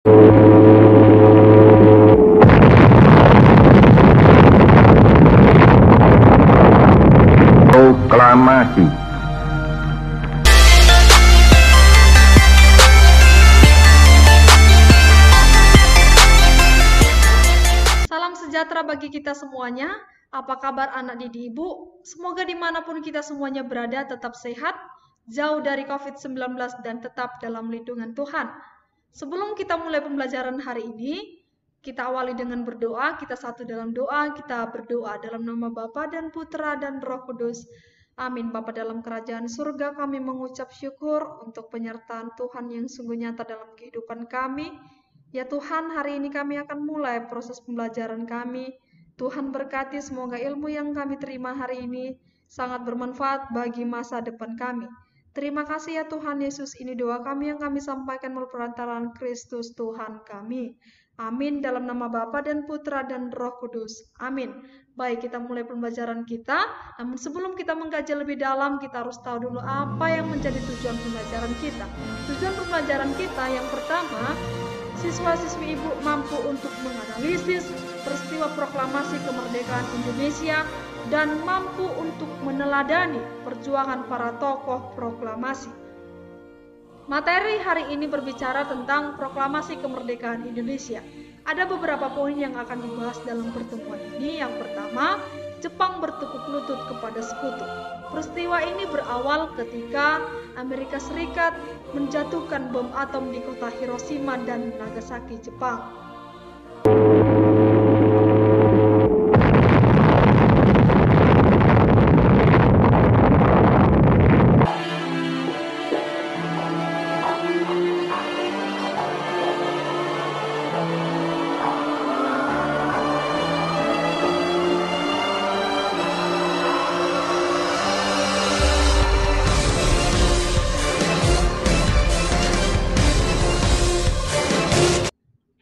Proklamasi. Salam sejahtera bagi kita semuanya. Apa kabar anak didik ibu? Semoga dimanapun kita semuanya berada tetap sehat, jauh dari COVID-19 dan tetap dalam lindungan Tuhan. Sebelum kita mulai pembelajaran hari ini, kita awali dengan berdoa. Kita satu dalam doa, kita berdoa dalam nama Bapa dan Putra dan Roh Kudus. Amin. Bapa dalam kerajaan surga, kami mengucap syukur untuk penyertaan Tuhan yang sungguh nyata dalam kehidupan kami. Ya Tuhan, hari ini kami akan mulai proses pembelajaran kami. Tuhan berkati, semoga ilmu yang kami terima hari ini sangat bermanfaat bagi masa depan kami. Terima kasih ya Tuhan Yesus, ini doa kami yang kami sampaikan melalui perantaraan Kristus Tuhan kami. Amin. Dalam nama Bapa dan Putra dan Roh Kudus. Amin. Baik, kita mulai pembelajaran kita. Namun sebelum kita mengkaji lebih dalam, kita harus tahu dulu apa yang menjadi tujuan pembelajaran kita. Tujuan pembelajaran kita yang pertama, siswa-siswi ibu mampu untuk menganalisis peristiwa proklamasi kemerdekaan Indonesia dan mampu untuk meneladani perjuangan para tokoh proklamasi. Materi hari ini berbicara tentang proklamasi kemerdekaan Indonesia. Ada beberapa poin yang akan dibahas dalam pertemuan ini. Yang pertama, Jepang bertekuk lutut kepada sekutu. Peristiwa ini berawal ketika Amerika Serikat menjatuhkan bom atom di kota Hiroshima dan Nagasaki, Jepang.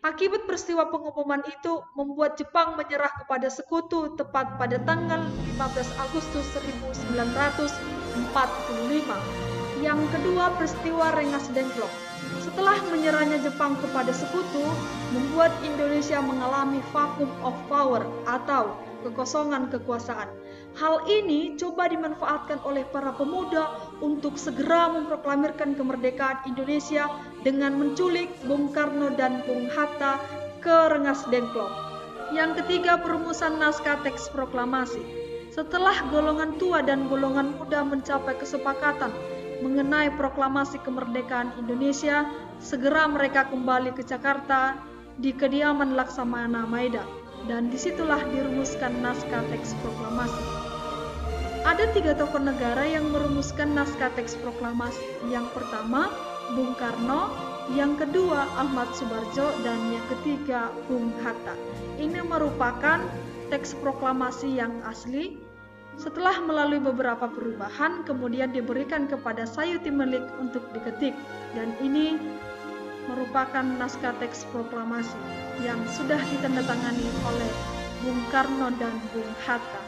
Akibat peristiwa pengumuman itu membuat Jepang menyerah kepada sekutu tepat pada tanggal 15 Agustus 1945. Yang kedua, peristiwa Rengas Dengklok. Setelah menyerahnya Jepang kepada sekutu, membuat Indonesia mengalami vacuum of power atau kekosongan kekuasaan. Hal ini coba dimanfaatkan oleh para pemuda untuk segera memproklamirkan kemerdekaan Indonesia dengan menculik Bung Karno dan Bung Hatta ke Rengas Dengklok. Yang ketiga, perumusan naskah teks proklamasi. Setelah golongan tua dan golongan muda mencapai kesepakatan mengenai proklamasi kemerdekaan Indonesia, segera mereka kembali ke Jakarta di kediaman Laksamana Maeda, dan disitulah dirumuskan naskah teks proklamasi. Ada 3 tokoh negara yang merumuskan naskah teks proklamasi. Yang pertama, Bung Karno, yang kedua, Ahmad Subarjo, dan yang ketiga, Bung Hatta. Ini merupakan teks proklamasi yang asli. Setelah melalui beberapa perubahan, kemudian diberikan kepada Sayuti Melik untuk diketik. Dan ini merupakan naskah teks proklamasi yang sudah ditandatangani oleh Bung Karno dan Bung Hatta.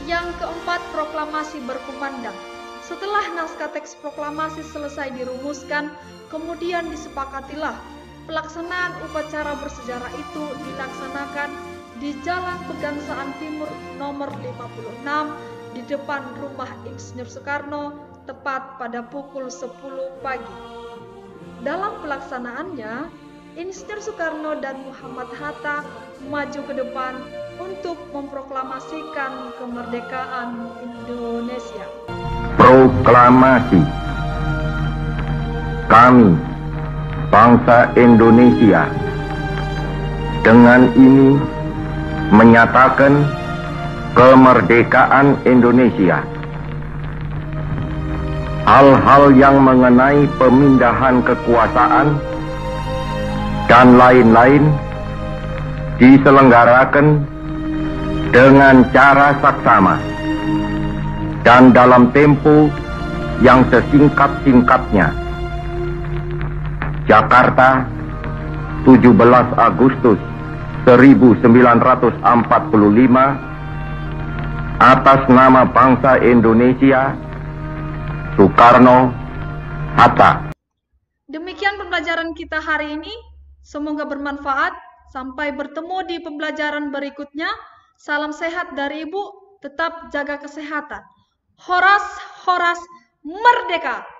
Yang keempat, proklamasi berkumandang. Setelah naskah teks proklamasi selesai dirumuskan, kemudian disepakatilah pelaksanaan upacara bersejarah itu dilaksanakan di Jalan Pegangsaan Timur nomor 56 di depan rumah Insinyur Soekarno tepat pada pukul 10 pagi. Dalam pelaksanaannya, Insinyur Soekarno dan Muhammad Hatta maju ke depan untuk memproklamasikan kemerdekaan Indonesia. Proklamasi. Kami, bangsa Indonesia, dengan ini menyatakan kemerdekaan Indonesia. Hal-hal yang mengenai pemindahan kekuasaan dan lain-lain diselenggarakan dengan cara saksama dan dalam tempo yang sesingkat-singkatnya. Jakarta, 17 Agustus 1945, atas nama bangsa Indonesia, Soekarno, Hatta. Demikian pembelajaran kita hari ini. Semoga bermanfaat. Sampai bertemu di pembelajaran berikutnya. Salam sehat dari Ibu. Tetap jaga kesehatan. Horas, horas, merdeka!